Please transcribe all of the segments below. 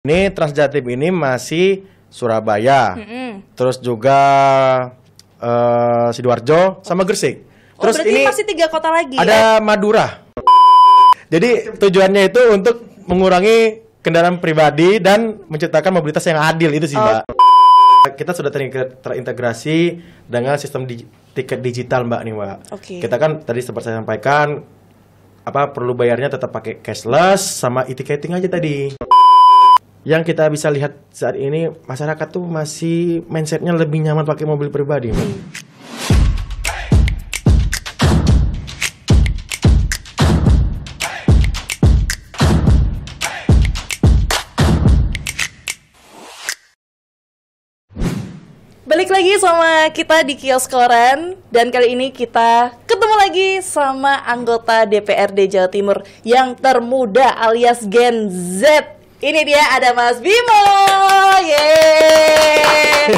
Ini Transjatim ini masih Surabaya, terus juga Sidoarjo sama Gresik. Terus berarti ini masih 3 kota lagi ada Madura. Jadi tujuannya itu untuk mengurangi kendaraan pribadi dan menciptakan mobilitas yang adil itu sih, Mbak. Kita sudah terintegrasi dengan sistem tiket digital, Mbak nih, Mbak. Kita kan tadi seperti saya sampaikan perlu bayarnya tetap pakai cashless sama e-ticketing aja tadi. Yang kita bisa lihat saat ini masyarakat tuh masih mindsetnya lebih nyaman pakai mobil pribadi, Mbak. Balik lagi sama kita di Kios Koran. Dan kali ini kita ketemu lagi sama anggota DPRD Jawa Timur yang termuda alias Gen Z. Ini dia, ada Mas Bimo. Yeay.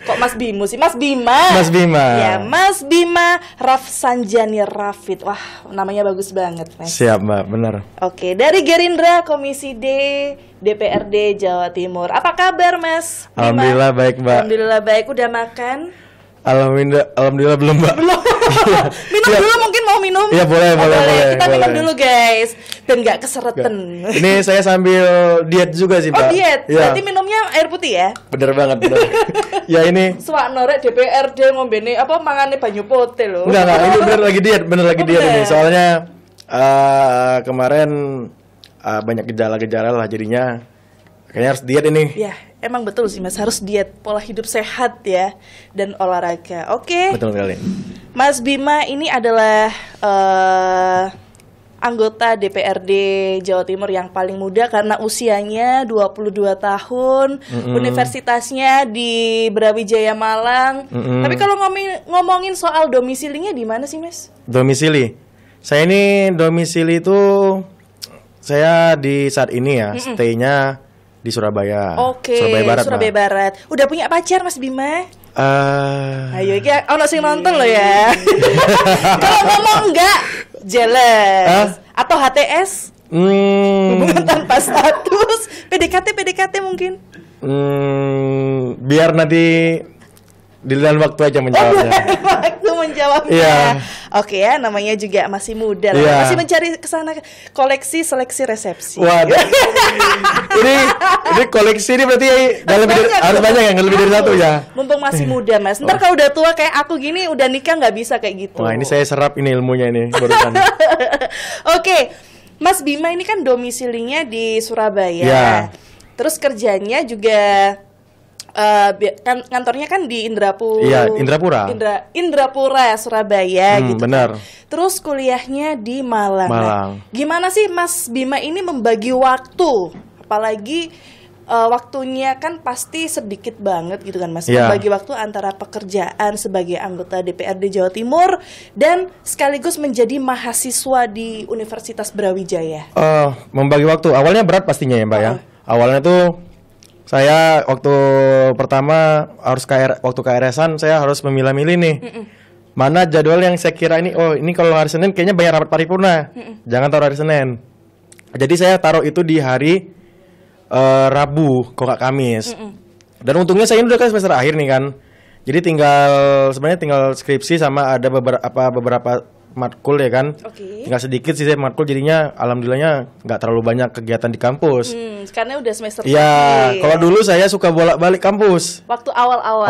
Kok Mas Bimo sih? Mas Bima. Mas Bima. Ya, Mas Bima Rafsanjani Rafid. Wah, namanya bagus banget, Mas. Siap, Mbak, benar. Oke, dari Gerindra Komisi D DPRD Jawa Timur. Apa kabar, Mas Bima? Alhamdulillah baik, Mbak. Alhamdulillah baik. Udah makan? Alhamdulillah belum, Mbak. Belum. Minum dulu, mungkin mau minum? Iya, boleh. Kita minum dulu, guys. Dan nggak keseretan. Ini saya sambil diet juga sih, Mbak. Oh, diet? Ya. Berarti minumnya air putih ya? Bener banget, bener. Ya ini. Suak norek DPRD ngombene mangane banyu putih loh. Enggak, ini bener lagi diet ini. Soalnya kemarin banyak gejala-gejala lah, jadinya kayaknya harus diet ini. Ya, emang betul sih, Mas, harus diet, pola hidup sehat ya, dan olahraga. Oke. Betul sekali. Mas Bima ini adalah anggota DPRD Jawa Timur yang paling muda karena usianya 22 tahun. Universitasnya di Brawijaya Malang. Tapi kalau ngomongin soal domisilinya di mana sih, Mas? Domisili. Saya ini domisili itu saya di saat ini ya, stay-nya di Surabaya. Oke, Surabaya Barat. Udah punya pacar, Mas Bima? Ayo, ono sing nonton lo ya. Kalau ngomong enggak, jealous. Atau HTS? Hubungan tanpa status. PDKT mungkin? Biar nanti dilihat waktu aja menjawabnya. Waktu menjawabnya. Yeah. Oke ya, namanya juga masih muda lah. Yeah. Masih mencari kesana koleksi seleksi resepsi. Waduh. ini koleksi ini berarti harus banyak yang lebih dari satu ya. Mumpung masih muda, Mas. Ntar kalau udah tua kayak aku gini, udah nikah nggak bisa kayak gitu. Wah, ini saya serap ini ilmunya ini barusan. Oke, Mas Bima ini kan domisilinya di Surabaya. Yeah. Terus kerjanya juga kantornya kan di Indrapura. Iya, Indrapura. Indrapura Surabaya gitu. Benar. Terus kuliahnya di Malang. Malang. Nah, gimana sih Mas Bima ini membagi waktu? Apalagi waktunya kan pasti sedikit banget gitu kan, Mas. Yeah. Membagi waktu antara pekerjaan sebagai anggota DPRD Jawa Timur dan sekaligus menjadi mahasiswa di Universitas Brawijaya. Membagi waktu awalnya berat pastinya ya, Mbak ya. Awalnya tuh saya waktu pertama harus waktu KRS-an saya harus memilah-milih nih. Mana jadwal yang saya kira ini, ini kalau hari Senin kayaknya banyak rapat paripurna. Jangan taruh hari Senin. Jadi saya taruh itu di hari Rabu, kok nggak Kamis. Dan untungnya saya ini udah kan semester akhir nih kan. Jadi sebenarnya tinggal skripsi sama ada beberapa matkul ya kan. Tinggal sedikit sih saya matkul, jadinya alhamdulillahnya nggak terlalu banyak kegiatan di kampus. Karena udah semester iya, kalau dulu saya suka bolak-balik kampus. Waktu awal-awal.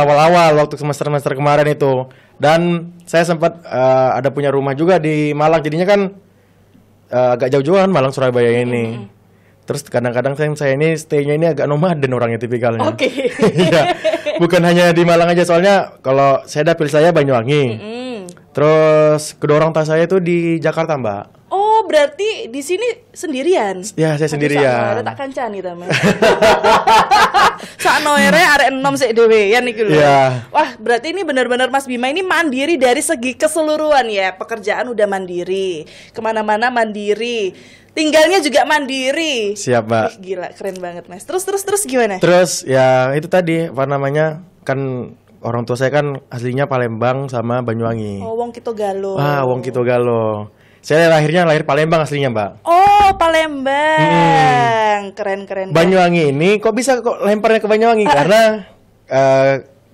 Awal-awal waktu semester kemarin itu. Dan saya sempat ada punya rumah juga di Malang, jadinya kan agak jauh-jauhan Malang Surabaya ini. Terus kadang-kadang saya ini stay-nya ini agak nomaden orangnya tipikalnya. Iya. Bukan hanya di Malang aja, soalnya kalau saya dapil saya Banyuwangi. Terus kedua orang tua saya itu di Jakarta, Mbak. Oh, berarti di sini sendirian? Ya, saya sendirian. Ada tak kancani ta, Mas. Sakno ere arek enom sik dhewean iki lho. Yeah. Wah, berarti ini benar-benar Mas Bima ini mandiri dari segi keseluruhan ya. Pekerjaan udah mandiri, kemana-mana mandiri, tinggalnya juga mandiri. Siap, Mbak. Gila, keren banget, Mas. Terus gimana? Terus ya itu tadi kan orang tua saya kan aslinya Palembang sama Banyuwangi. Oh, wong Kitogalo. Wong Kitogalo. Saya lahir Palembang aslinya, Mbak. Oh, Palembang. Keren. Banyuwangi ini kok bisa kok lemparnya ke Banyuwangi? Karena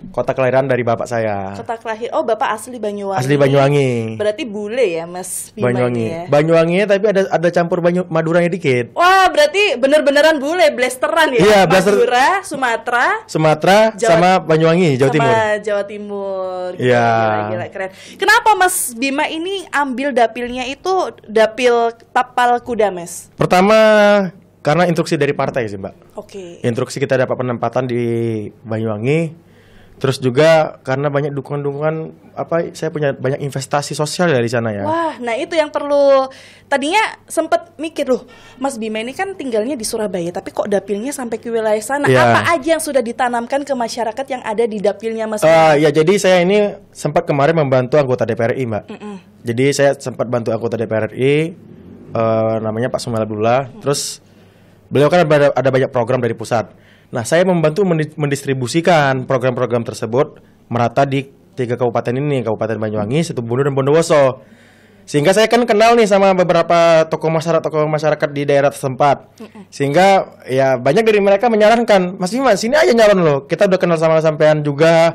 kota kelahiran dari bapak saya. Kota kelahir. Oh, Bapak asli Banyuwangi. Asli Banyuwangi. Berarti bule ya, Mas Bima Banyuwangi. ya? Banyuwanginya tapi ada campur Maduranya dikit. Wah, berarti beneran bule, blasteran ya? Iya, blaster. Madura, Sumatera, sama Banyuwangi, Jawa Timur. Sama Jawa Timur. Iya. Gila, keren. Kenapa Mas Bima ini ambil dapilnya itu dapil tapal kuda, Mas? Pertama, karena instruksi dari partai sih, Mbak. Oke. Instruksi kita dapat penempatan di Banyuwangi. Terus juga karena banyak dukungan-dukungan saya punya banyak investasi sosial dari sana ya. Wah, nah itu yang perlu. Tadinya sempet mikir loh, Mas Bima ini kan tinggalnya di Surabaya, tapi kok dapilnya sampai ke wilayah sana? Yeah. Apa aja yang sudah ditanamkan ke masyarakat yang ada di dapilnya Mas Bima? Ya jadi saya ini sempat kemarin membantu anggota DPR RI, Mbak. Jadi saya sempat bantu anggota DPR RI, namanya Pak Sumail Abdullah. Terus beliau kan ada banyak program dari pusat. Nah, saya membantu mendistribusikan program-program tersebut merata di 3 kabupaten ini, Kabupaten Banyuwangi, Situbondo, dan Bondowoso. Sehingga saya kan kenal nih sama beberapa tokoh masyarakat di daerah setempat. Sehingga ya banyak dari mereka menyarankan, Mas Bima, sini aja nyalon loh. Kita udah kenal sama sampean juga.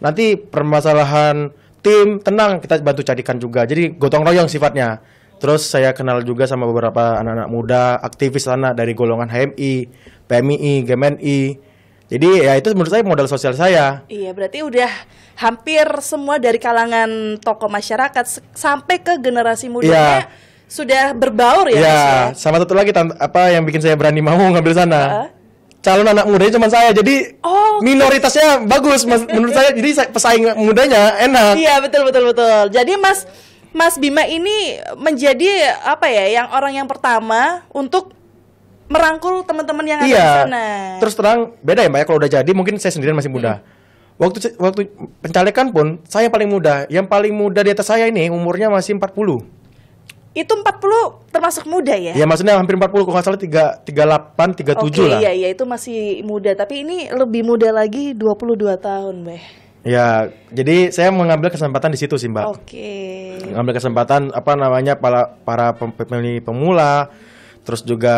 Nanti permasalahan tim, tenang, kita bantu carikan juga. Jadi gotong royong sifatnya. Terus saya kenal juga sama beberapa anak-anak muda, aktivis sana dari golongan HMI, PMI, GMNI. Jadi ya itu menurut saya modal sosial saya. Iya, berarti udah hampir semua dari kalangan tokoh masyarakat sampai ke generasi mudanya sudah berbaur ya, Mas ya? Sama satu lagi yang bikin saya berani mau ngambil sana. Calon anak mudanya cuma saya, jadi minoritasnya bagus menurut saya. Jadi pesaing mudanya enak. Iya, betul. Jadi Mas Bima ini menjadi yang orang yang pertama untuk merangkul teman-teman yang ada di sana. Terus terang beda ya, Mbak ya, kalau udah jadi mungkin saya sendirian masih muda. Waktu pencalekan pun saya paling muda. Yang paling muda di atas saya ini umurnya masih 40. Itu 40 termasuk muda ya? Ya maksudnya hampir 40, kalau nggak salah 38, 37 lah. Oke, iya itu masih muda, tapi ini lebih muda lagi 22 tahun, Mbak. Ya, jadi saya mengambil kesempatan di situ sih, Mbak. Oke. Mengambil kesempatan para pemilih pemula, terus juga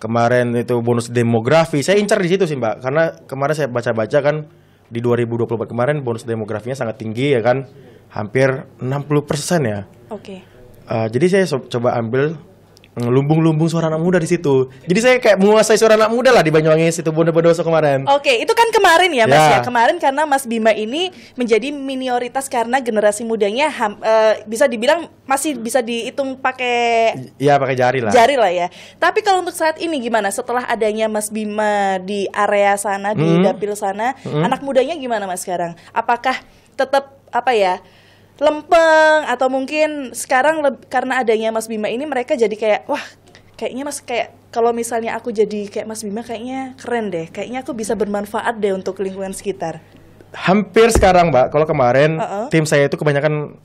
kemarin itu bonus demografi. Saya incar di situ sih, Mbak. Karena kemarin saya baca-baca kan di 2024 kemarin bonus demografinya sangat tinggi ya kan. Hampir 60% ya. Oke. Jadi saya coba ambil lumbung-lumbung suara anak muda di situ. Jadi saya kayak menguasai suara anak muda lah di Banyuwangi, Situbondo, Bondowoso kemarin. Oke, itu kan kemarin ya, Mas ya. Kemarin karena Mas Bima ini menjadi minoritas karena generasi mudanya bisa dibilang masih bisa dihitung pakai jari lah. Jari lah ya. Tapi kalau untuk saat ini gimana? Setelah adanya Mas Bima di area sana, di dapil sana, anak mudanya gimana Mas sekarang? Apakah tetap lempeng, atau mungkin sekarang karena adanya Mas Bima ini mereka jadi kayak kayaknya Mas kayak kalau misalnya aku jadi kayak Mas Bima kayaknya keren deh, kayaknya aku bisa bermanfaat deh untuk lingkungan sekitar. Hampir sekarang, Mbak. Kalau kemarin tim saya itu kebanyakan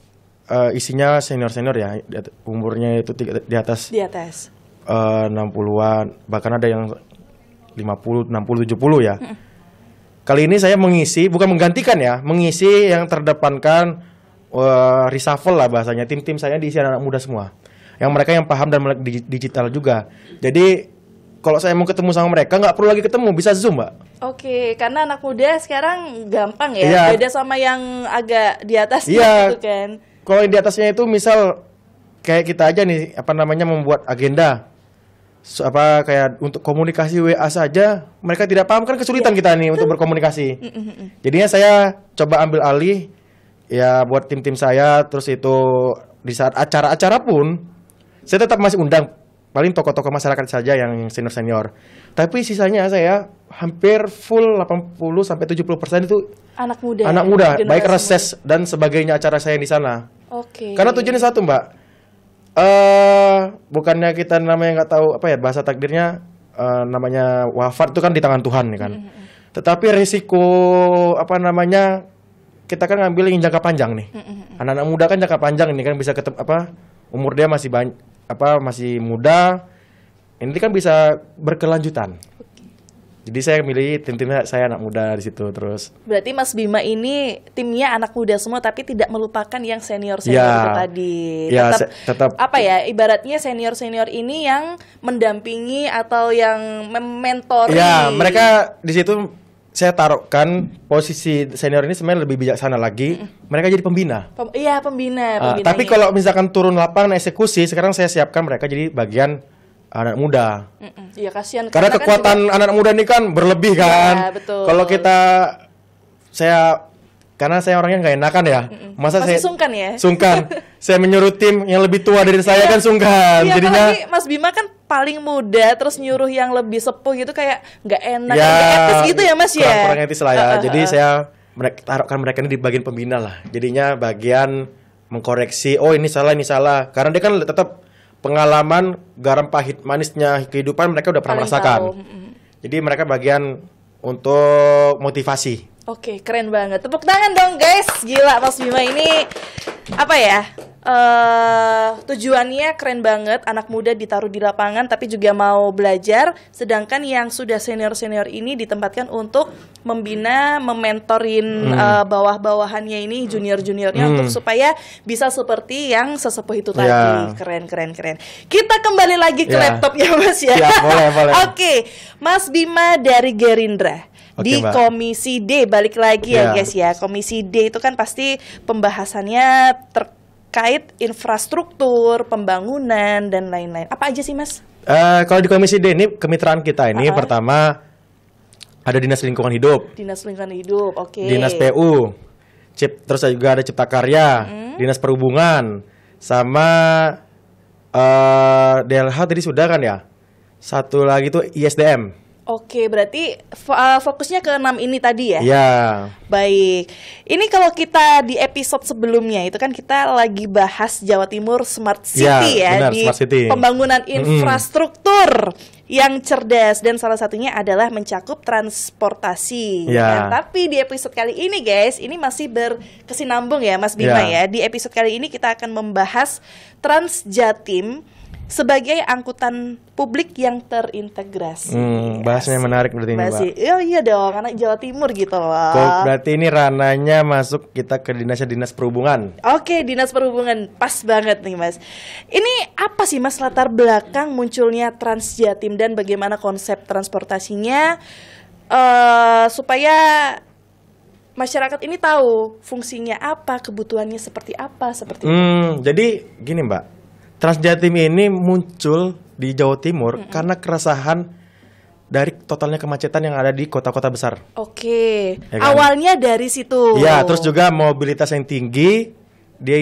isinya senior-senior ya, umurnya itu di atas 60-an, bahkan ada yang 50, 60, 70 ya. Kali ini saya bukan menggantikan ya, mengisi yang terdepankan reshuffle lah bahasanya. Tim-tim saya diisi anak muda semua, yang mereka yang paham dan melek digital juga. Jadi kalau saya mau ketemu sama mereka nggak perlu lagi ketemu, bisa Zoom, Mbak. Oke, karena anak muda sekarang gampang ya, beda sama yang agak di atasnya gitu kan. Kalau yang di atasnya itu misal kayak kita aja nih membuat agenda kayak untuk komunikasi WA saja mereka tidak paham, kan kesulitan kita nih untuk berkomunikasi. Jadinya saya coba ambil alih ya buat tim-tim saya. Terus itu di saat acara-acara pun saya tetap masih undang paling tokoh-tokoh masyarakat saja yang senior-senior. Tapi sisanya saya hampir full 80-70% itu anak muda, baik reses dan sebagainya acara saya di sana. Oke. Karena tujuannya satu, Mbak. Bukannya kita namanya nggak tahu bahasa takdirnya, namanya wafat itu kan di tangan Tuhan ya kan. Tetapi risiko kita kan ngambil yang jangka panjang nih. Anak-anak muda kan jangka panjang ini kan bisa umur dia masih masih muda. Ini kan bisa berkelanjutan. Jadi saya milih tim-timnya saya anak muda di situ terus. Berarti Mas Bima ini timnya anak muda semua tapi tidak melupakan yang senior-senior itu tadi. Ya, tetap apa ya, ibaratnya senior-senior ini yang mendampingi atau yang mementori. Ya, mereka di situ saya taruhkan posisi senior ini sebenarnya lebih bijaksana lagi. Mereka jadi pembina. Iya, pembina. Tapi kalau misalkan turun lapangan eksekusi, sekarang saya siapkan mereka jadi bagian anak muda. Iya, kasihan. Karena kekuatan anak muda ini kan berlebih kan. Ya, betul. Kalau karena saya orangnya nggak enakan ya. Masa masih saya sungkan ya? Sungkan. Saya menyuruh tim yang lebih tua dari saya kan sungkan. Iya, jadinya apalagi Mas Bima kan paling muda terus nyuruh yang lebih sepuh gitu kayak nggak enak, ya, nggak etis gitu ya Mas ya. Kurang etis lah ya. Jadi saya taruhkan mereka ini di bagian pembina lah. Jadinya bagian mengkoreksi. Oh ini salah. Karena dia kan tetap pengalaman garam pahit manisnya kehidupan mereka udah pernah merasakan. Jadi mereka bagian untuk motivasi. Oke, keren banget. Tepuk tangan dong guys. Gila, Mas Bima ini apa ya? Tujuannya keren banget. Anak muda ditaruh di lapangan tapi juga mau belajar. Sedangkan yang sudah senior-senior ini ditempatkan untuk membina, mementorin bawah-bawahannya ini, junior-juniornya untuk supaya bisa seperti yang sesepuh itu tadi. Keren. Kita kembali lagi ke laptopnya Mas ya. Boleh. Oke, Mas Bima dari Gerindra. Di Mbak. Komisi D, balik lagi ya guys ya. Komisi D itu kan pasti pembahasannya terkait infrastruktur, pembangunan, dan lain-lain. Apa aja sih Mas? Kalau di Komisi D ini kemitraan kita ini pertama ada Dinas Lingkungan Hidup. Dinas Lingkungan Hidup, oke. Dinas PU, terus juga ada Cipta Karya, Dinas Perhubungan, sama DLH tadi sudah kan ya. Satu lagi tuh ISDM. Oke, berarti fokusnya ke 6 ini tadi ya? Iya. Baik. Ini kalau kita di episode sebelumnya itu kan kita lagi bahas Jawa Timur Smart City benar, di Smart City. Pembangunan infrastruktur yang cerdas dan salah satunya adalah mencakup transportasi. Nah, tapi di episode kali ini guys, ini masih berkesinambung ya Mas Bima ya. Di episode kali ini kita akan membahas Transjatim sebagai angkutan publik yang terintegrasi. Bahasanya menarik berarti ini, Mbak. Iya dong, anak Jawa Timur gitu loh. Berarti ini ranahnya masuk kita ke Dinas Perhubungan. Oke, Dinas Perhubungan. Pas banget nih, Mas. Ini apa sih, Mas, latar belakang munculnya Transjatim dan bagaimana konsep transportasinya supaya masyarakat ini tahu fungsinya apa, kebutuhannya seperti apa, seperti itu. Jadi gini, Mbak. Transjatim ini muncul di Jawa Timur karena keresahan dari totalnya kemacetan yang ada di kota-kota besar. Oke, ya kan? Awalnya dari situ. Ya, terus juga mobilitas yang tinggi di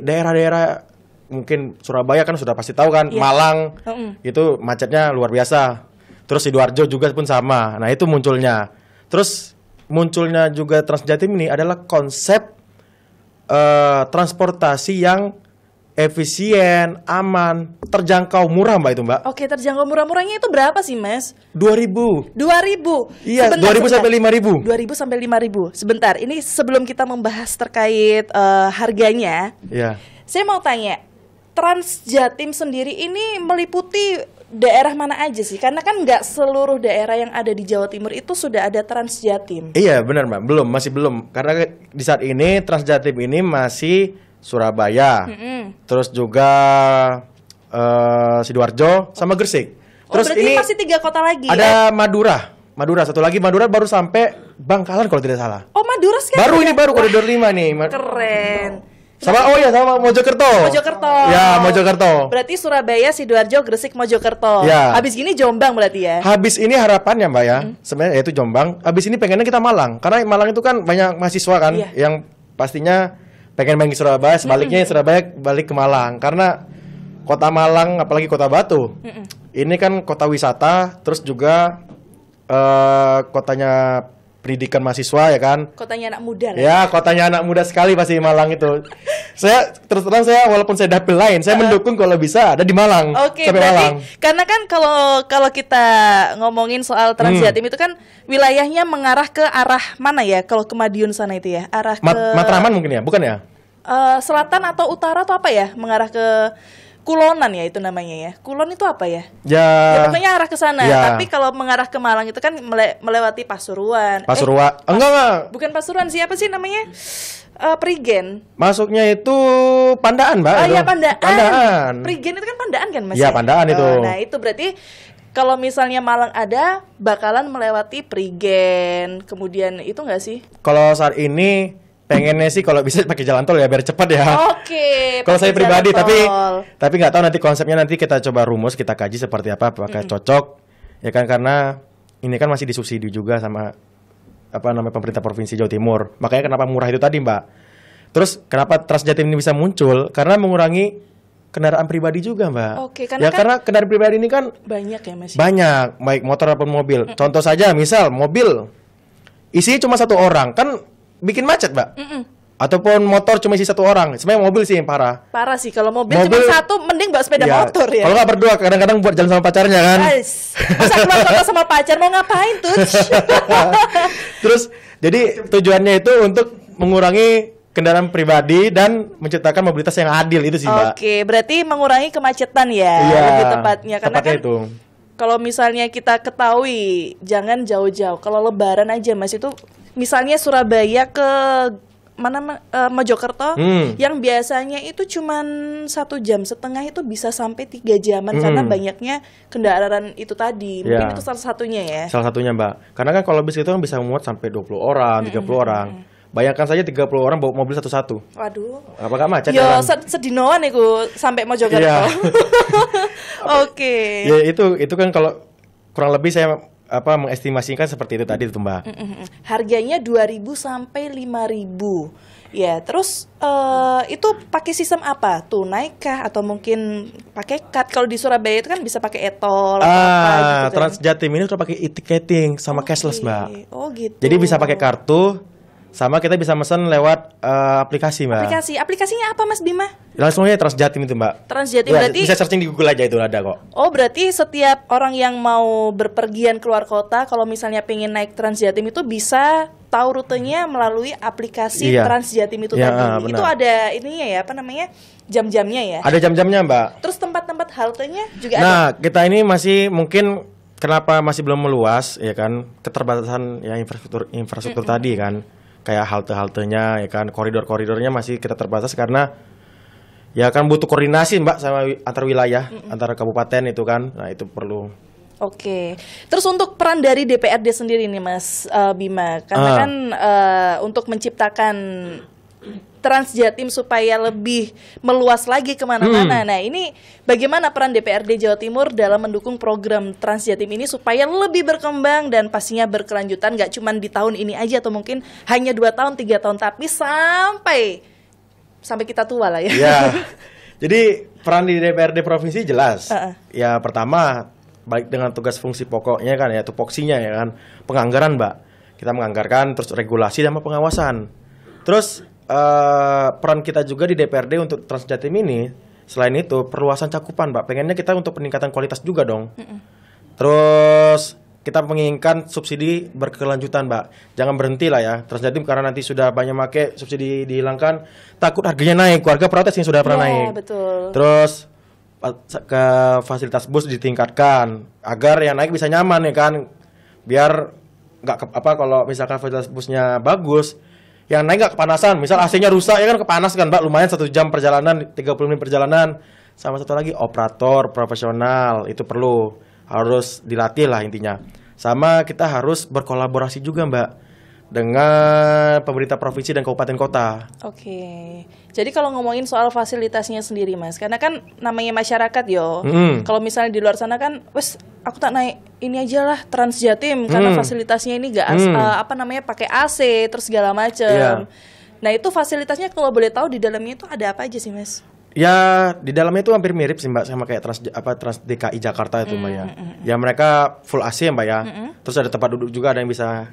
daerah-daerah mungkin Surabaya kan sudah pasti tahu kan, Malang itu macetnya luar biasa. Terus Sidoarjo juga pun sama. Nah itu munculnya. Terus munculnya juga Transjatim ini adalah konsep transportasi yang efisien, aman, terjangkau murah Mbak itu Mbak. Oke, terjangkau murah-murahnya itu berapa sih Mas? 2.000. 2.000? Iya, 2.000 sampai 5.000. 2.000 sampai 5.000. Sebentar, ini sebelum kita membahas terkait harganya, saya mau tanya, Transjatim sendiri ini meliputi daerah mana aja sih? Karena kan nggak seluruh daerah yang ada di Jawa Timur itu sudah ada Transjatim. Iya, benar Mbak, masih belum. Karena di saat ini Transjatim ini masih Surabaya, terus juga Sidoarjo sama Gresik. Terus berarti ini masih 3 kota lagi. Ada Madura satu lagi. Madura baru sampai Bangkalan kalau tidak salah. Oh, Madura sekarang. Baru koridor 5 nih. Keren. Sama Mojokerto. Ya, Mojokerto. Berarti Surabaya, Sidoarjo, Gresik, Mojokerto. Ya. Habis gini Jombang berarti ya. Habis ini harapannya Mbak ya. Sebenarnya itu Jombang. Habis ini pengennya kita Malang. Karena Malang itu kan banyak mahasiswa kan yang pastinya pengen main ke Surabaya, sebaliknya Surabaya balik ke Malang. Karena kota Malang, apalagi kota Batu, ini kan kota wisata, terus juga kotanya pendidikan mahasiswa ya kan. Kotanya anak muda lah. Ya, kotanya anak muda sekali pasti Malang itu. Saya terus terang walaupun saya dapil lain, saya mendukung kalau bisa ada di Malang. Oke, berarti karena kan kalau kita ngomongin soal Transjatim itu kan wilayahnya mengarah ke arah mana ya? Kalau ke Madiun sana itu ya, arah ke Matraman mungkin ya, bukan ya? Selatan atau utara atau apa ya? Mengarah ke Kulonan ya itu namanya ya. Kulon itu apa ya? Ya pokoknya arah ke sana. Ya. Tapi kalau mengarah ke Malang itu kan melewati Pasuruan. Enggak. Bukan Pasuruan, siapa sih namanya? Prigen. Masuknya itu Pandaan, Mbak. Oh iya, Pandaan. Pandaan. Prigen itu kan Pandaan kan, Mas? Iya, Pandaan itu. Nah, itu berarti kalau misalnya Malang ada, bakalan melewati Prigen. Kemudian itu nggak sih? Kalau saat ini pengennya sih kalau bisa pakai jalan tol ya biar cepat ya. Oke. Kalau saya pribadi, tapi nggak tahu nanti konsepnya, nanti kita coba rumus, kita kaji seperti apa, apakah cocok ya kan, karena ini kan masih disubsidi juga sama pemerintah provinsi Jawa Timur. Makanya kenapa murah itu tadi, Mbak. Terus kenapa Transjatim ini bisa muncul? Karena mengurangi kendaraan pribadi juga, Mbak. Oke, karena kendaraan pribadi ini kan banyak ya, Mas. Banyak, baik motor maupun mobil. Contoh saja, misal mobil isinya cuma satu orang, kan bikin macet, Mbak. Ataupun motor cuma isi satu orang. Sebenarnya mobil sih yang parah. Parah sih, kalau mobil cuma satu, mending bawa sepeda motor ya. Kalau nggak berdua, kadang-kadang buat jalan sama pacarnya kan. Masa keluar kota sama pacar, mau ngapain tuh? Terus, jadi tujuannya itu untuk mengurangi kendaraan pribadi dan menciptakan mobilitas yang adil, itu sih, Mbak. Oke, berarti mengurangi kemacetan ya, lebih tepatnya. Karena kan itu. Kalau misalnya kita ketahui, jangan jauh-jauh. Kalau Lebaran aja, Mas, itu misalnya Surabaya ke Mojokerto, yang biasanya itu cuman 1,5 jam itu bisa sampai 3 jaman karena banyaknya kendaraan itu tadi. Mungkin itu salah satunya ya. Salah satunya, Mbak. Karena kan kalau bis itu kan bisa memuat sampai 20 orang, 30 orang. Bayangkan saja 30 orang bawa mobil satu-satu. Waduh. Apakah macet? Yo, sedinoan iku sampai Mojokerto. Oke. Ya itu kan kalau kurang lebih saya mengestimasikan seperti itu tadi tuh, Mbak. Harganya 2.000 sampai 5.000. Ya, terus itu pakai sistem apa? Tunai kah atau mungkin pakai kad? Kalau di Surabaya itu kan bisa pakai e-tol atau apa gitu kan. Transjatim ini udah pakai e-ticketing sama cashless, Mbak. Oh, gitu. Jadi bisa pakai kartu, sama kita bisa mesen lewat aplikasi, Mbak. Aplikasinya apa, Mas Bima? Langsung aja Transjatim itu, Mbak. Transjatim berarti bisa searching di Google aja, itu ada kok. Oh, berarti setiap orang yang mau berpergian keluar kota, kalau misalnya pengen naik Transjatim itu bisa tahu rutenya melalui aplikasi Transjatim itu tadi. Benar. Itu ada ininya ya, jam-jamnya ya? Ada jam-jamnya, Mbak. Terus tempat-tempat haltenya juga ada? Nah, kita ini masih mungkin kenapa masih belum meluas, ya kan? Keterbatasan ya infrastruktur tadi kan. Kayak halte-haltenya, ya kan, koridor-koridornya masih kita terbatas karena ya kan butuh koordinasi, Mbak, sama antar wilayah, antara kabupaten itu kan. Nah, itu perlu. Oke. Terus untuk peran dari DPRD sendiri nih, Mas Bima, karena kan untuk menciptakan Transjatim supaya lebih meluas lagi kemana-mana. Nah, ini bagaimana peran DPRD Jawa Timur dalam mendukung program Transjatim ini supaya lebih berkembang dan pastinya berkelanjutan, nggak cuma di tahun ini aja atau mungkin hanya 2 tahun, 3 tahun, tapi sampai kita tua lah ya. Ya. Jadi peran di DPRD provinsi jelas. Ya, pertama baik dengan tugas fungsi pokoknya kan ya, tupoksinya ya kan, penganggaran, Mbak. Kita menganggarkan, terus regulasi sama pengawasan. Terus peran kita juga di DPRD untuk Transjatim ini, selain itu perluasan cakupan, Mbak. Pengennya kita untuk peningkatan kualitas juga dong. Terus kita menginginkan subsidi berkelanjutan, Mbak. Jangan berhenti lah ya Transjatim, karena nanti sudah banyak make subsidi dihilangkan, takut harganya naik. Keluarga protes yang sudah pernah naik. Betul. Terus ke fasilitas bus ditingkatkan agar yang naik bisa nyaman ya kan. Biar nggak kalau misalkan fasilitas busnya bagus, yang naik nggak kepanasan. Misal AC-nya rusak ya kan, kepanas kan, Mbak. Lumayan 1 jam perjalanan, 30 menit perjalanan. Sama satu lagi, operator profesional itu harus dilatih lah intinya. Sama kita harus berkolaborasi juga, Mbak, dengan pemerintah provinsi dan kabupaten kota. Oke. Jadi kalau ngomongin soal fasilitasnya sendiri, Mas, karena kan namanya masyarakat yo. Kalau misalnya di luar sana kan, wes aku tak naik ini aja lah Transjatim karena fasilitasnya ini pakai AC terus segala macam. Nah, itu fasilitasnya kalau boleh tahu di dalamnya itu ada apa aja sih, Mas? Ya, di dalamnya itu hampir mirip sih, Mbak, sama kayak Trans DKI Jakarta itu, Mbak ya. Ya mereka full AC ya, Mbak ya. Terus ada tempat duduk juga, ada yang bisa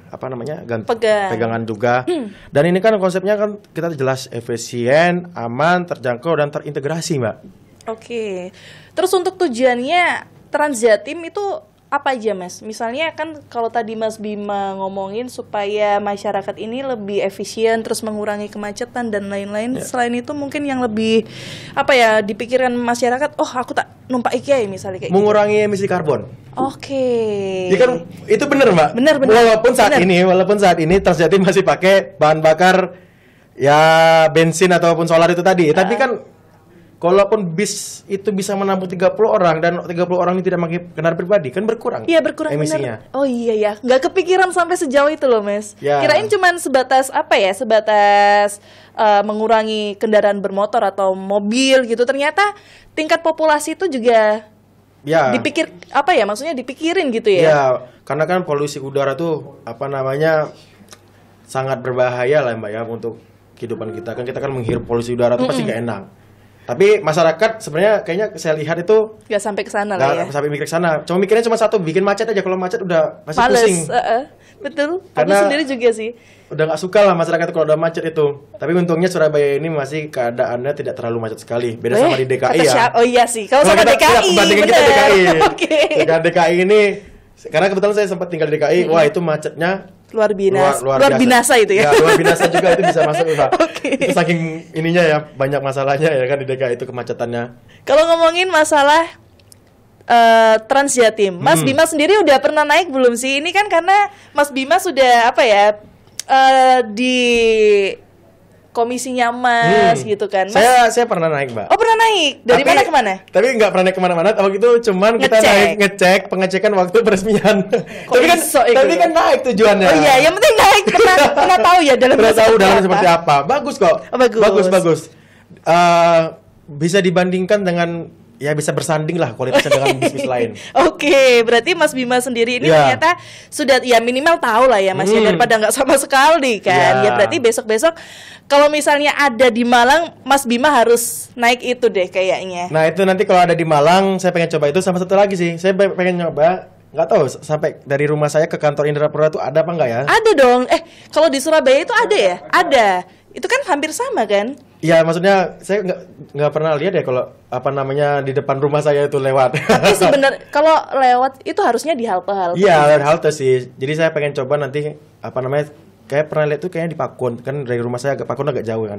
pegangan juga. Dan ini kan konsepnya kan kita jelas efisien, aman, terjangkau dan terintegrasi, Mbak. Oke. Terus untuk tujuannya Transjatim itu apa aja Mas? Misalnya kan kalau tadi Mas Bima ngomongin supaya masyarakat ini lebih efisien, terus mengurangi kemacetan dan lain-lain. Selain itu mungkin yang lebih apa ya dipikirkan masyarakat, oh aku tak numpak IKEA misalnya kayak mengurangi emisi karbon. Oke. Ya kan itu benar Mbak. Benar. Walaupun saat ini Transjatim masih pakai bahan bakar ya bensin ataupun solar itu tadi. Tapi kan kalaupun bis itu bisa menampung 30 orang dan 30 orang ini tidak pakai kendaraan pribadi, kan berkurang. Iya, berkurang emisinya. Bener. Oh iya ya, nggak kepikiran sampai sejauh itu loh, Mas. Ya. Kirain cuman sebatas apa ya? Sebatas mengurangi kendaraan bermotor atau mobil gitu. Ternyata tingkat populasi itu juga dipikir apa ya? Maksudnya dipikirin gitu ya. Ya, karena kan polusi udara tuh apa namanya sangat berbahaya lah Mbak ya untuk kehidupan kita. Kan kita kan menghirup polusi udara tuh pasti nggak enak. Tapi masyarakat sebenarnya kayaknya saya lihat itu nggak sampai ke sana lah ya. Nggak sampai mikir ke sana. Cuma mikirnya cuma satu, bikin macet aja. Kalau macet udah masih Males. pusing. Betul. Karena aku sendiri juga sih. Udah nggak suka lah masyarakat kalau udah macet itu. Tapi untungnya Surabaya ini masih keadaannya tidak terlalu macet sekali. Beda sama di DKI ya. Oh iya sih. Kalau sama DKI. Bandingin kita DKI. Oke. Dengan DKI ini, karena kebetulan saya sempat tinggal di DKI. Wah itu macetnya luar binasa itu ya. Luar binasa juga itu bisa masuk Pak. Okay. Itu saking ininya ya, banyak masalahnya ya kan di DKI itu kemacetannya. Kalau ngomongin masalah Transjatim, Mas Bima sendiri udah pernah naik belum sih? Ini kan karena Mas Bima sudah apa ya di komisinya Mas gitu kan. Mas, saya pernah naik Mbak. Oh pernah naik? Dari mana ke mana? Tapi nggak pernah naik kemana-mana. Waktu itu cuman kita naik ngecek pengecekan waktu peresmian. Tapi kan naik tujuannya. Oh iya, yang penting naik. Pernah tahu ya dalamnya seperti apa. Bagus kok. Oh, bagus. Bisa dibandingkan dengan ya bisa bersanding lah kualitasnya dengan bis-bis lain. Oke, berarti Mas Bima sendiri ini ternyata sudah ya minimal tahu lah ya Mas ya, daripada nggak sama sekali kan. Ya berarti besok-besok kalau misalnya ada di Malang, Mas Bima harus naik itu deh kayaknya. Nah itu nanti kalau ada di Malang, saya pengen coba itu sama satu lagi sih. Saya pengen nyoba, nggak tahu sampai dari rumah saya ke kantor Indrapura itu ada apa nggak ya? Ada dong. Kalau di Surabaya itu ada ya? Ada. Itu kan hampir sama kan? Iya, maksudnya saya nggak pernah lihat ya kalau apa namanya di depan rumah saya itu lewat. Tapi sebenarnya kalau lewat itu harusnya di halte-halte. Iya, halte sih. Jadi saya pengen coba nanti apa namanya kayak pernah lihat tuh kayaknya di Pakun kan dari rumah saya ke Pakun agak jauh kan.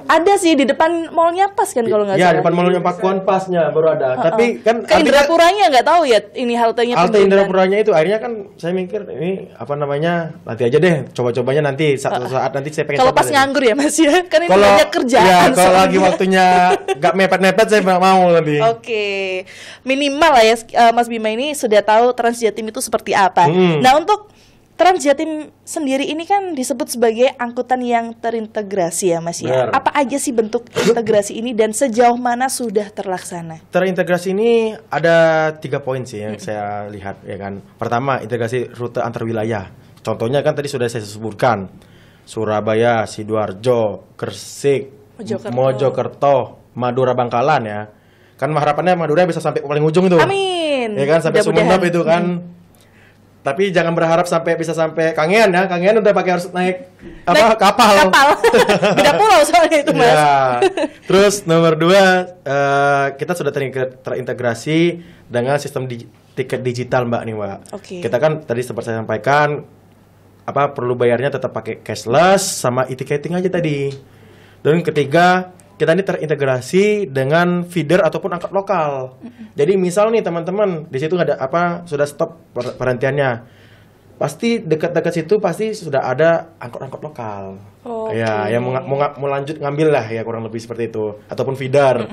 Ada sih di depan mallnya pas kan kalau nggak salah. Iya, di depan mallnya Pakun pasnya baru ada. Tapi kan ke Indrapuranya nggak tahu ya ini haltenya. Halte Indrapuranya itu akhirnya kan saya mikir ini apa namanya nanti aja deh coba-cobanya nanti saat nanti saya pengen. Kalau pas nganggur ya Mas ya kan ini banyak kerjaan. Iya, kalau lagi waktunya nggak mepet-mepet saya nggak mau nanti. Oke, minimal lah ya Mas Bima ini sudah tahu Transjatim itu seperti apa. Nah untuk Transjatim sendiri ini kan disebut sebagai angkutan yang terintegrasi ya Mas ya. Apa aja sih bentuk integrasi ini dan sejauh mana sudah terlaksana? Terintegrasi ini ada 3 poin sih yang saya lihat ya kan. Pertama, integrasi rute antar wilayah. Contohnya kan tadi sudah saya sebutkan. Surabaya, Sidoarjo, Gresik, Mojokerto, Madura Bangkalan ya. Kan harapannya Madura bisa sampai paling ujung itu. Amin. Ya kan sampai Sumeneb itu kan. Tapi jangan berharap bisa sampai Kangean ya. Kangean udah pakai harus naik kapal. Beda pulau soalnya itu Mas. Ya. Terus nomor 2 kita sudah terintegrasi dengan sistem tiket digital Mbak nih Mbak. Okay. Kita kan tadi sempat saya sampaikan perlu bayarnya tetap pakai cashless sama e-ticketing aja tadi. Dan ketiga kita ini terintegrasi dengan feeder ataupun angkot lokal. Jadi misal nih teman-teman di situ nggak ada sudah stop perhentiannya, pasti dekat-dekat situ pasti sudah ada angkot-angkot lokal. Ya, yang mau lanjut ngambil lah ya kurang lebih seperti itu ataupun feeder.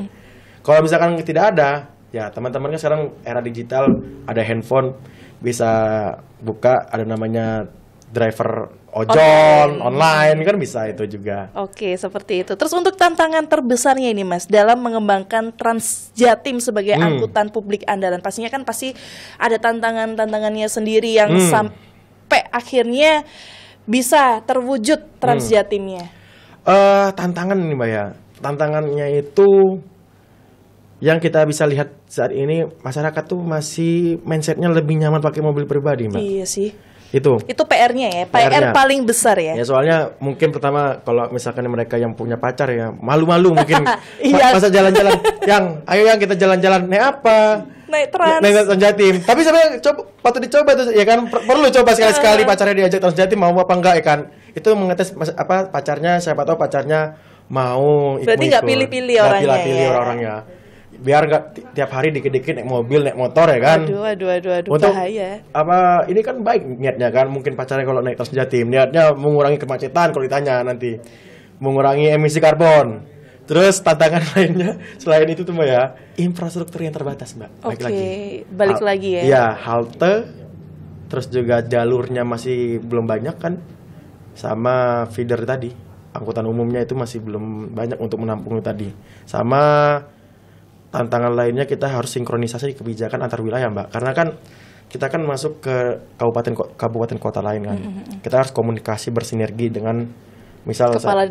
Kalau misalkan tidak ada, ya teman-teman kan sekarang era digital ada handphone bisa buka ada namanya driver ojol online kan bisa itu juga. Oke, seperti itu. Terus untuk tantangan terbesarnya ini Mas dalam mengembangkan Transjatim sebagai angkutan publik andalan, pastinya kan pasti ada tantangannya sendiri yang sampai akhirnya bisa terwujud Transjatimnya. Tantangan nih Mbak ya. Tantangannya itu yang kita bisa lihat saat ini masyarakat tuh masih mindsetnya lebih nyaman pakai mobil pribadi Mbak. Iya sih. Itu PR-nya ya, PR paling besar ya. Ya soalnya mungkin pertama kalau misalkan mereka yang punya pacar ya malu-malu mungkin iya. masa jalan-jalan, ayo kita jalan-jalan, naik apa? naik Trans. Naik Transjatim. Tapi sebenarnya patut dicoba tuh ya kan, perlu coba sekali-sekali pacarnya diajak Transjatim mau apa enggak ya kan. Itu mengetes pacarnya, siapa tahu pacarnya mau ikut. Berarti nggak pilih-pilih orangnya. Nggak pilih orang-orangnya. Biar nggak tiap hari dikit-dikit naik mobil, naik motor ya kan. Aduh, untuk bahaya. Ini kan baik niatnya kan. Mungkin pacarnya kalau naik Transjatim niatnya mengurangi kemacetan kalau ditanya nanti. Mengurangi emisi karbon. Terus tantangan lainnya selain itu tuh Mbak ya, infrastruktur yang terbatas Mbak. Balik lagi ya. Iya, halte, terus juga jalurnya masih belum banyak kan, sama feeder tadi, angkutan umumnya itu masih belum banyak untuk menampung tadi. Sama tantangan lainnya kita harus sinkronisasi kebijakan antar wilayah Mbak, karena kan kita kan masuk ke kabupaten kota lain kan, kita harus komunikasi bersinergi dengan misal kepala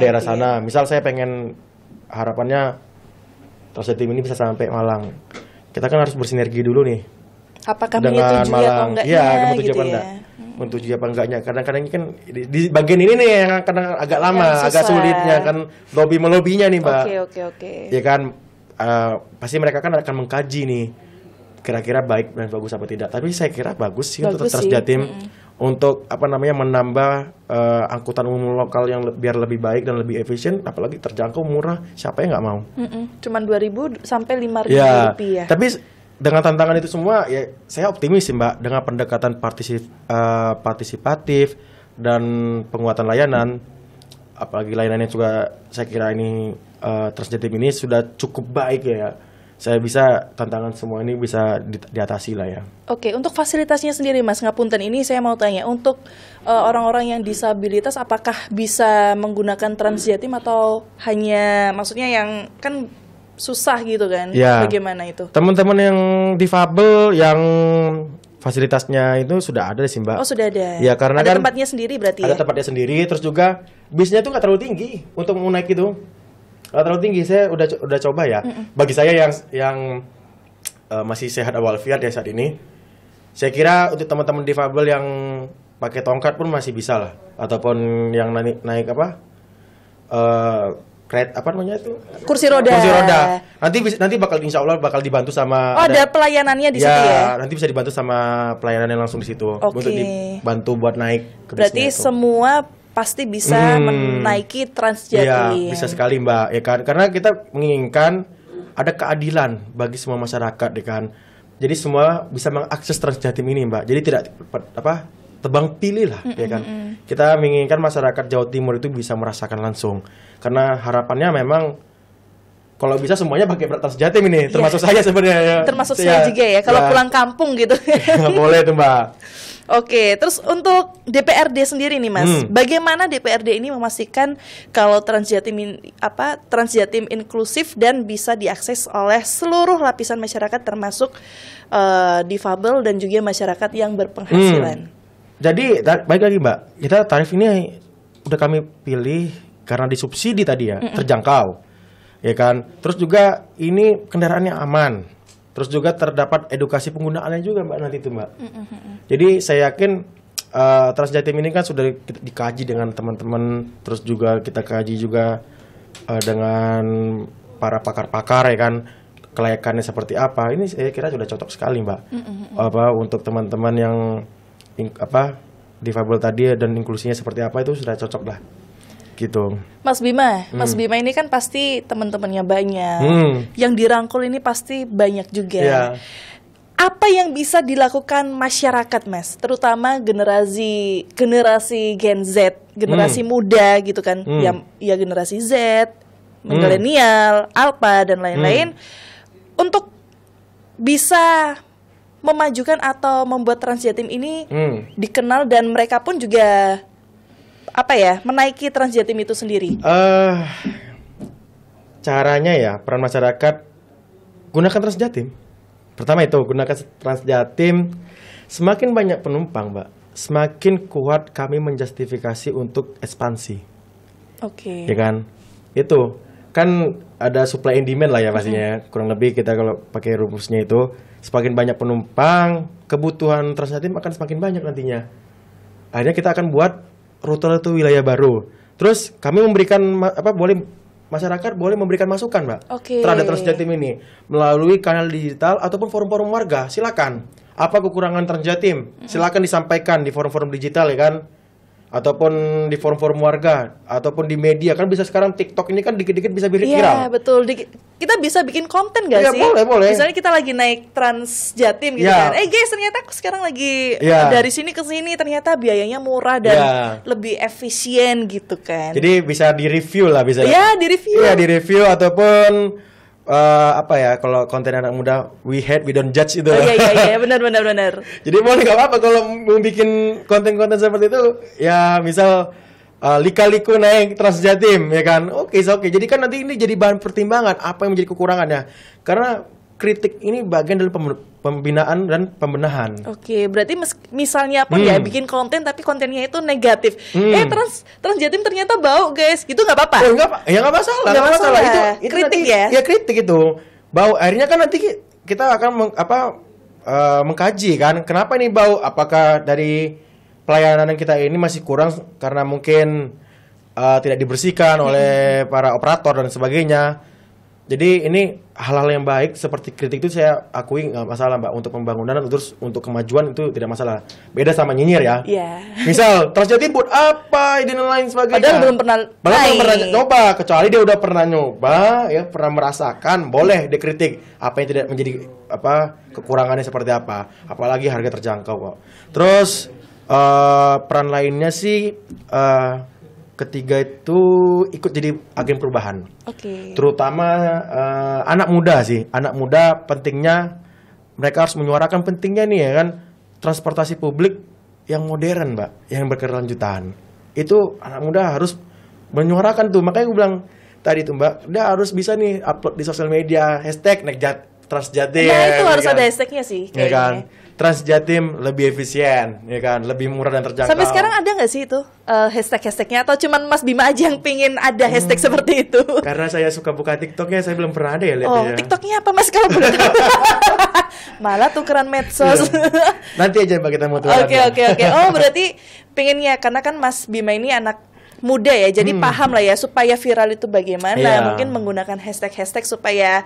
daerah sana. Misal saya pengen harapannya Transjatim ini bisa sampai Malang. Kita kan harus bersinergi dulu nih. Apakah menyetujui atau enggaknya? Iya, menyetujui apa enggak. Menyetujui apa enggaknya. Kadang-kadang ini kan di bagian ini nih yang kadang agak lama, agak sulitnya kan melobinya nih, Mbak. Oke. Ya kan pasti mereka kan akan mengkaji nih kira-kira baik dan bagus apa tidak. Tapi saya kira bagus sih untuk Transjatim. Untuk menambah angkutan umum lokal yang biar lebih baik dan lebih efisien, apalagi terjangkau, murah, siapa yang nggak mau? Cuman 2.000 sampai 5.000 rupiah. Tapi dengan tantangan itu semua, ya saya optimis sih Mbak, dengan pendekatan partisipatif dan penguatan layanan, apalagi layanannya juga saya kira ini Transjatim ini sudah cukup baik ya. Saya bisa tantangan semua ini bisa diatasi lah ya. Oke, untuk fasilitasnya sendiri Mas Ngapunten, ini saya mau tanya, untuk orang-orang yang disabilitas apakah bisa menggunakan Transjatim atau hanya maksudnya yang kan susah gitu kan? Ya, bagaimana itu? Teman-teman yang difabel yang fasilitasnya itu sudah ada sih Mbak. Oh sudah ada. Ya karena ada kan tempatnya sendiri berarti ada tempatnya sendiri, terus juga bisnya tuh nggak terlalu tinggi untuk mau naik itu. Nggak terlalu tinggi, saya udah coba ya. Bagi saya yang masih sehat walafiat ya saat ini, saya kira untuk teman-teman difabel yang pakai tongkat pun masih bisa lah, ataupun yang naik apa namanya itu? Kursi roda. Nanti insya Allah bakal dibantu sama. Ada pelayanannya di situ ya. Nanti bisa dibantu sama pelayanan yang langsung di situ untuk dibantu buat naik ke berarti bisnya itu. Semua pasti bisa menaiki Transjatim. Iya, bisa sekali Mbak, ya kan? Karena kita menginginkan ada keadilan bagi semua masyarakat, ya kan? Jadi semua bisa mengakses Transjatim ini, Mbak. Jadi tidak tebang pilih lah, ya kan? Kita menginginkan masyarakat Jawa Timur itu bisa merasakan langsung. Karena harapannya memang kalau bisa semuanya pakai Transjatim ini, termasuk saya sebenarnya. Ya. Termasuk saya juga ya, kalau pulang kampung gitu. Boleh tuh Mbak. Oke, terus untuk DPRD sendiri nih Mas, bagaimana DPRD ini memastikan kalau Transjatim inklusif dan bisa diakses oleh seluruh lapisan masyarakat termasuk difabel dan juga masyarakat yang berpenghasilan? Jadi baik lagi Mbak, kita tarif ini udah kami pilih karena disubsidi tadi ya, terjangkau, ya kan. Terus juga ini kendaraannya aman. Terus juga terdapat edukasi penggunaannya juga Mbak nanti itu Mbak. Jadi saya yakin Transjatim ini kan sudah dikaji dengan teman-teman. Terus juga kita kaji juga dengan para pakar-pakar ya kan, kelayakannya seperti apa. Ini saya kira sudah cocok sekali Mbak. Untuk teman-teman yang difabel tadi dan inklusinya seperti apa itu sudah cocok lah. Gitu. Mas Bima ini kan pasti teman-temannya banyak. Yang dirangkul ini pasti banyak juga. Yeah. Apa yang bisa dilakukan masyarakat, Mas? Terutama generasi Gen Z, generasi muda gitu kan. Ya generasi Z, milenial, Alpha dan lain-lain untuk bisa memajukan atau membuat Transjatim ini dikenal dan mereka pun juga menaiki Transjatim itu sendiri? Caranya ya, peran masyarakat gunakan Transjatim. Pertama itu, gunakan Transjatim. Semakin banyak penumpang, Mbak, semakin kuat kami menjustifikasi untuk ekspansi. Oke. Ya kan? Itu kan ada supply and demand lah ya pastinya. Kurang lebih kita kalau pakai rumusnya itu, semakin banyak penumpang, kebutuhan Transjatim akan semakin banyak nantinya. Akhirnya kita akan buat rute-rute wilayah baru. Terus kami memberikan boleh masyarakat boleh memberikan masukan, Mbak, Oke. terhadap Transjatim ini melalui kanal digital ataupun forum-forum warga. Silakan. Apa kekurangan Transjatim? Silakan disampaikan di forum-forum digital ya kan, ataupun di forum-forum warga, ataupun di media. Kan bisa sekarang TikTok ini kan dikit-dikit bisa viral. Iya, betul. Kita bisa bikin konten gak Iya, sih? boleh. Misalnya kita lagi naik Transjatim gitu Iya. kan. Guys, ternyata aku sekarang lagi Iya. dari sini ke sini, ternyata biayanya murah dan Iya. lebih efisien gitu kan. Jadi bisa di-review lah, bisa. Iya, di-review. Iya, di-review ataupun apa ya, kalau konten anak muda, we hate, we don't judge itu. Oh iya, benar. Jadi boleh nggak apa-apa kalau mau bikin konten-konten seperti itu, ya misal lika-liku naik Transjatim, ya kan? Oke. Jadi kan nanti ini jadi bahan pertimbangan apa yang menjadi kekurangannya. Karena kritik ini bagian dari pembinaan dan pembenahan. Oke, berarti misalnya pun ya bikin konten tapi kontennya itu negatif. Transjatim ternyata bau, guys. Gitu nggak apa-apa? Oh, nggak masalah. Nggak masalah. Itu Kritik nanti, ya? Ya kritik itu. Bau akhirnya kan nanti kita akan mengkaji kan, kenapa ini bau? Apakah dari pelayanan kita ini masih kurang karena mungkin tidak dibersihkan oleh para operator dan sebagainya. Jadi ini hal-hal yang baik seperti kritik itu saya akui nggak masalah, Mbak, untuk pembangunan terus untuk kemajuan itu tidak masalah. Beda sama nyinyir ya. Iya. Misal Transjatim buat apa ini dan lain sebagainya. Padahal belum pernah nyoba, kecuali dia udah pernah nyoba ya, pernah merasakan, boleh dikritik apa yang tidak menjadi kekurangannya seperti apa. Apalagi harga terjangkau kok. Terus peran lainnya sih ketiga itu ikut jadi agen perubahan. Oke. Terutama anak muda sih. Anak muda pentingnya mereka harus menyuarakan pentingnya nih ya kan, transportasi publik yang modern, Mbak, yang berkelanjutan. Itu anak muda harus menyuarakan tuh. Makanya gue bilang tadi tuh, Mbak, dia harus bisa nih upload di sosial media hashtag naik Transjatim. Nah, itu harus kan? ada hashtagnya sih Ya kayaknya. kan? Transjatim lebih efisien, ya kan, lebih murah dan terjangkau. Sampai sekarang ada nggak sih itu hashtagnya atau cuman Mas Bima aja yang pingin ada hashtag seperti itu? Karena saya suka buka TikToknya, saya belum pernah ada ya lihat ya. TikToknya apa Mas kalau boleh tahu? Malah tukeran medsos. Nanti aja Mbak kita mau tukeran. Oke. Oh, berarti pengennya karena kan Mas Bima ini anak muda ya, jadi paham lah ya supaya viral itu bagaimana. Iya. Mungkin menggunakan hashtag supaya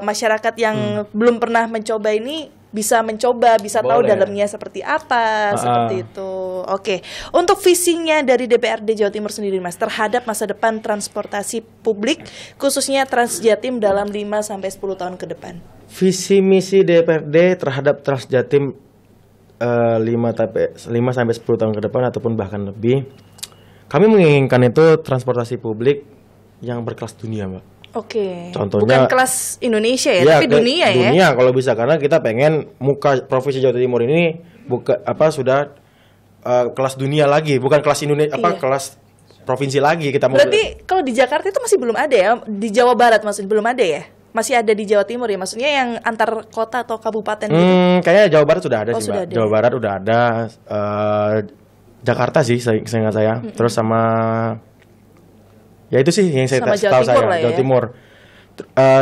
masyarakat yang belum pernah mencoba ini bisa mencoba, bisa tahu Boleh. dalamnya seperti apa, seperti itu. Oke, untuk visinya dari DPRD Jawa Timur sendiri, Mas, terhadap masa depan transportasi publik, khususnya Transjatim dalam 5-10 tahun ke depan. Visi misi DPRD terhadap Transjatim 5-10 tahun ke depan ataupun bahkan lebih, kami menginginkan itu transportasi publik yang berkelas dunia, Mbak. Oke. Contohnya bukan kelas Indonesia ya, tapi dunia ya. Dunia kalau bisa, karena kita pengen muka provinsi Jawa Timur ini sudah kelas dunia lagi, bukan kelas Indonesia kelas provinsi lagi kita mau. Berarti kalau di Jakarta itu masih belum ada ya? Di Jawa Barat maksudnya belum ada ya? Masih ada di Jawa Timur ya? Maksudnya yang antar kota atau kabupaten gitu? Kayaknya Jawa Barat sudah ada sih, sudah Mbak. ada. Jawa Barat udah ada, Jakarta sih seingat saya. Terus sama ya itu sih yang saya Sama Jawa tahu Timur saya lah Jawa ya. Timur.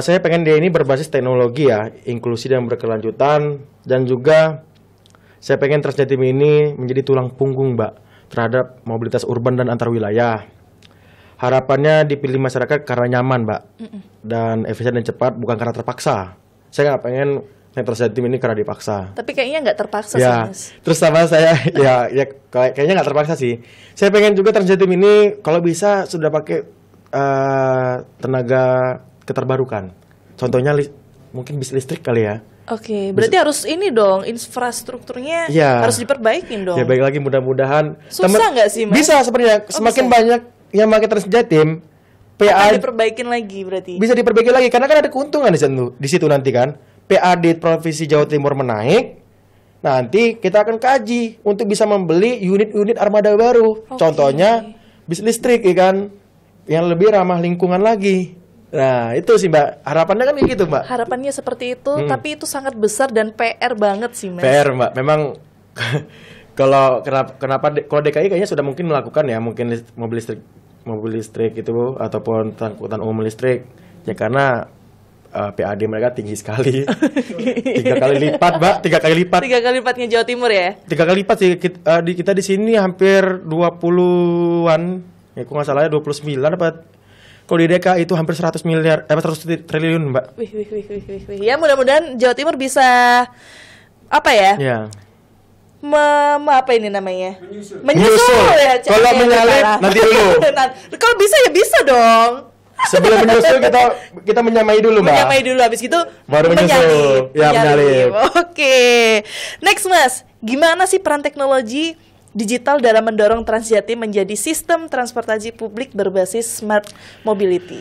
Saya pengen dia ini berbasis teknologi ya, inklusi dan berkelanjutan, dan juga saya pengen Transjatim ini menjadi tulang punggung, Mbak, terhadap mobilitas urban dan antar wilayah. Harapannya dipilih masyarakat karena nyaman, Mbak, dan efisien dan cepat, bukan karena terpaksa. Saya nggak pengen Transjatim ini karena dipaksa. Tapi kayaknya nggak terpaksa Ya, sih, Mas. terus sama saya kayaknya nggak terpaksa sih. Saya pengen juga Transjatim ini kalau bisa sudah pakai tenaga keterbarukan. Contohnya mungkin bis listrik kali ya. Oke, berarti harus ini dong, infrastrukturnya Iya. harus diperbaikin dong. Ya baik lagi, mudah-mudahan. Susah nggak sih, Mas? Bisa sebenarnya. Semakin bisa. banyak yang pakai Transjatim, Akan PA diperbaikin lagi berarti. bisa diperbaiki lagi karena kan ada keuntungan di situ nanti kan. PAD Provinsi Jawa Timur menaik. Nanti kita akan kaji untuk bisa membeli unit-unit armada baru. Oke. Contohnya bis listrik ya kan, yang lebih ramah lingkungan lagi. Nah, itu sih, Mbak. Harapannya kan kayak gitu, Mbak. Harapannya seperti itu, tapi itu sangat besar dan PR banget sih, Mas. PR, Mbak. Memang kenapa kalau DKI kayaknya sudah mungkin melakukan ya, mungkin mobil listrik itu ataupun angkutan umum listrik. Ya karena PAD mereka tinggi sekali. 3 kali lipat, Mbak. 3 kali lipat. 3 kali lipatnya Jawa Timur ya? 3 kali lipat sih. Kita di sini hampir 20-an. Ya, aku nggak salah ya 29 apa Kalau di DKI itu hampir 100 triliun, Mbak. Wih. Ya mudah-mudahan Jawa Timur bisa apa ya? Ya. Apa ini namanya? Menyusul ya. Kalau menyalip nanti dulu. Kalau bisa ya bisa dong. Sebelum menyusul kita menyamai dulu, Mbak. Menyamai dulu, habis itu baru menyusul. Menyalip. Oke. Next, Mas. Gimana sih peran teknologi digital dalam mendorong Transjatim menjadi sistem transportasi publik berbasis smart mobility?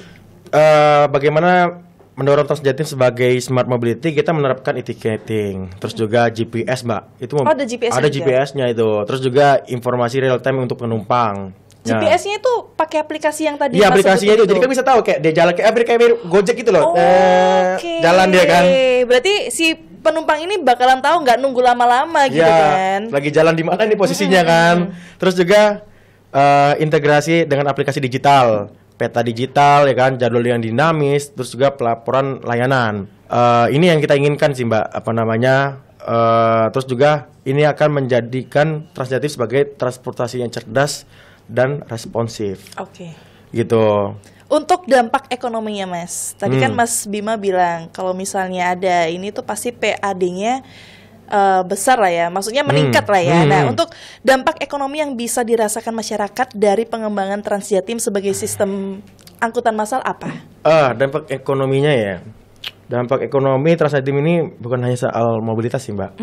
Bagaimana mendorong Transjatim sebagai smart mobility? Kita menerapkan e-ticketing, terus juga GPS, Mbak. Itu ada GPS. Ada GPS-nya itu. Terus juga informasi real time untuk penumpang. GPS-nya itu pakai aplikasi yang tadi. Iya, aplikasinya itu. Jadi kan bisa tahu kayak dia jalan kayak Gojek gitu loh. Jalan dia kan. Berarti si penumpang ini bakalan tahu nggak nunggu lama-lama gitu kan. Lagi jalan di mana nih posisinya kan. Terus juga integrasi dengan aplikasi digital, peta digital ya kan, jadwal yang dinamis, terus juga pelaporan layanan. Ini yang kita inginkan sih, Mbak. Terus juga ini akan menjadikan Transjatim sebagai transportasi yang cerdas dan responsif. Oke. Gitu. Untuk dampak ekonominya, Mas. Tadi kan Mas Bima bilang kalau misalnya ada ini tuh pasti PAD-nya besar lah ya. Maksudnya meningkat lah ya. Nah, untuk dampak ekonomi yang bisa dirasakan masyarakat dari pengembangan Transjatim sebagai sistem angkutan massal apa? Dampak ekonominya ya. Dampak ekonomi Transjatim ini bukan hanya soal mobilitas sih, Mbak.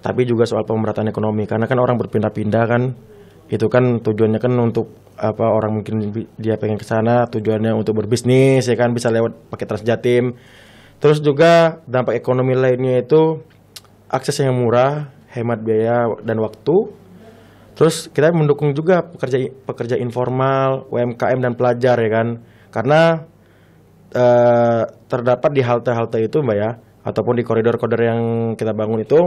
Tapi juga soal pemerataan ekonomi. Karena kan orang berpindah-pindah kan. Itu kan tujuannya kan untuk orang mungkin dia pengen ke sana, tujuannya untuk berbisnis ya kan, bisa lewat pakai Transjatim. Terus juga dampak ekonomi lainnya itu akses yang murah, hemat biaya dan waktu. Terus kita mendukung juga pekerja informal, UMKM dan pelajar ya kan. Karena terdapat di halte-halte itu, Mbak ya, ataupun di koridor-koridor yang kita bangun itu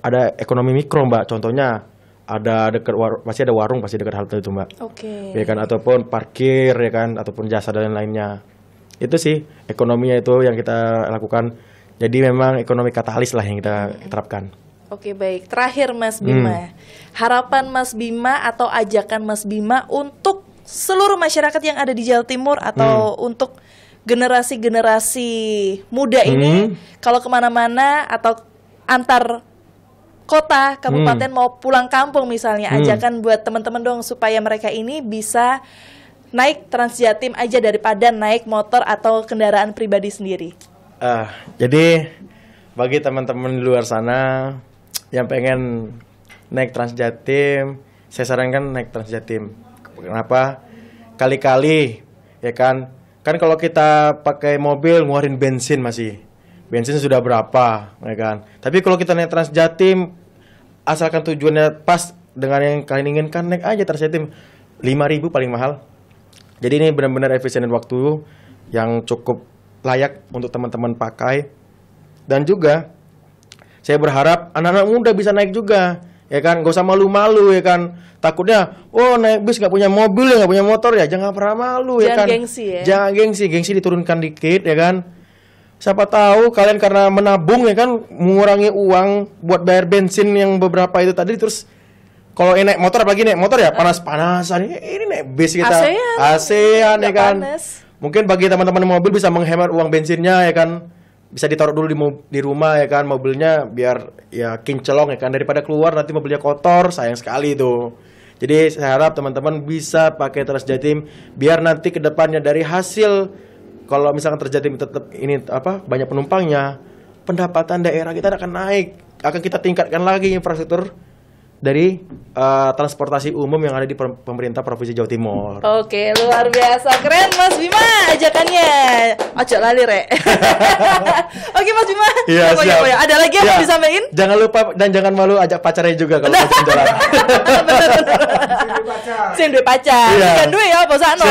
ada ekonomi mikro, Mbak. Contohnya ada dekat masih ada warung pasti dekat halte itu, Mbak. Oke. Ya kan, ataupun parkir ya kan, ataupun jasa dan lainnya. Itu sih ekonominya itu yang kita lakukan. Jadi memang ekonomi katalis lah yang kita terapkan. Oke, baik. Terakhir, Mas Bima. Harapan Mas Bima atau ajakan Mas Bima untuk seluruh masyarakat yang ada di Jawa Timur atau untuk generasi-generasi muda ini kalau kemana-mana atau antar kota, kabupaten mau pulang kampung misalnya, ajakan buat teman-teman dong supaya mereka ini bisa naik Transjatim aja daripada naik motor atau kendaraan pribadi sendiri. Jadi bagi teman-teman di luar sana yang pengen naik Transjatim, saya sarankan naik Transjatim. Kenapa? Kali-kali ya kan. Kan kalau kita pakai mobil ngeluarin bensin bensin sudah berapa, ya kan? Tapi kalau kita naik Transjatim, asalkan tujuannya pas dengan yang kalian inginkan, naik aja Transjatim. 5.000 paling mahal. Jadi ini benar-benar efisien waktu yang cukup layak untuk teman-teman pakai. Dan juga saya berharap anak-anak muda bisa naik juga, ya kan? Gak usah malu-malu ya kan? Takutnya, naik bis nggak punya mobil ya, nggak punya motor ya, jangan pernah malu ya kan? Gengsi ya. Jangan gengsi diturunkan dikit ya kan? Siapa tahu kalian karena menabung ya kan, mengurangi uang buat bayar bensin yang beberapa itu tadi. Terus kalau naik motor, apalagi naik motor ya panas-panasan, ini naik bis kita ASEAN ya kan. Panas. Mungkin bagi teman-teman mobil bisa menghemat uang bensinnya ya kan, bisa ditaruh dulu di rumah ya kan, mobilnya biar ya kinclong ya kan, daripada keluar nanti mobilnya kotor, sayang sekali itu. Jadi saya harap teman-teman bisa pakai Transjatim biar nanti kedepannya dari hasil kalau misalkan Transjatim tetap ini banyak penumpangnya, pendapatan daerah kita akan naik, akan kita tingkatkan lagi infrastruktur dari transportasi umum yang ada di pemerintah Provinsi Jawa Timur. Oke, luar biasa, keren Mas Bima ajakannya. Ojo lali rek. Oke Mas Bima. Iya, siap. Ada lagi yang mau disampaikan? Jangan lupa dan jangan malu ajak pacarnya juga kalau mau jalan. Sing duwe pacar. Kan duwe ya bosano.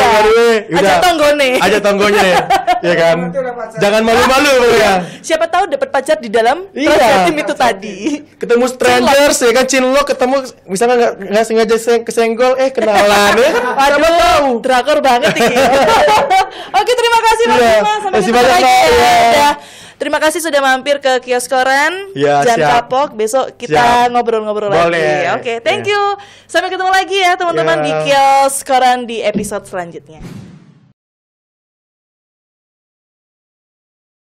Ajak tonggone. Ajak tonggonya ya kan. Jangan malu-malu ya. Siapa tahu dapat pacar di dalam Transjatim itu tadi. Ketemu strangers ya kan, cinlok ketemu misalnya nggak sengaja kesenggol kenalan ya. Aduh, drakor banget ini. Oke, terima kasih Mas Bima, sampai ketemu lagi ya. Terima kasih sudah mampir ke Kios Koran. Ya, Jangan kapok. Besok kita ngobrol-ngobrol lagi. Oke, thank you. Sampai ketemu lagi ya teman-teman di Kios Koran di episode selanjutnya.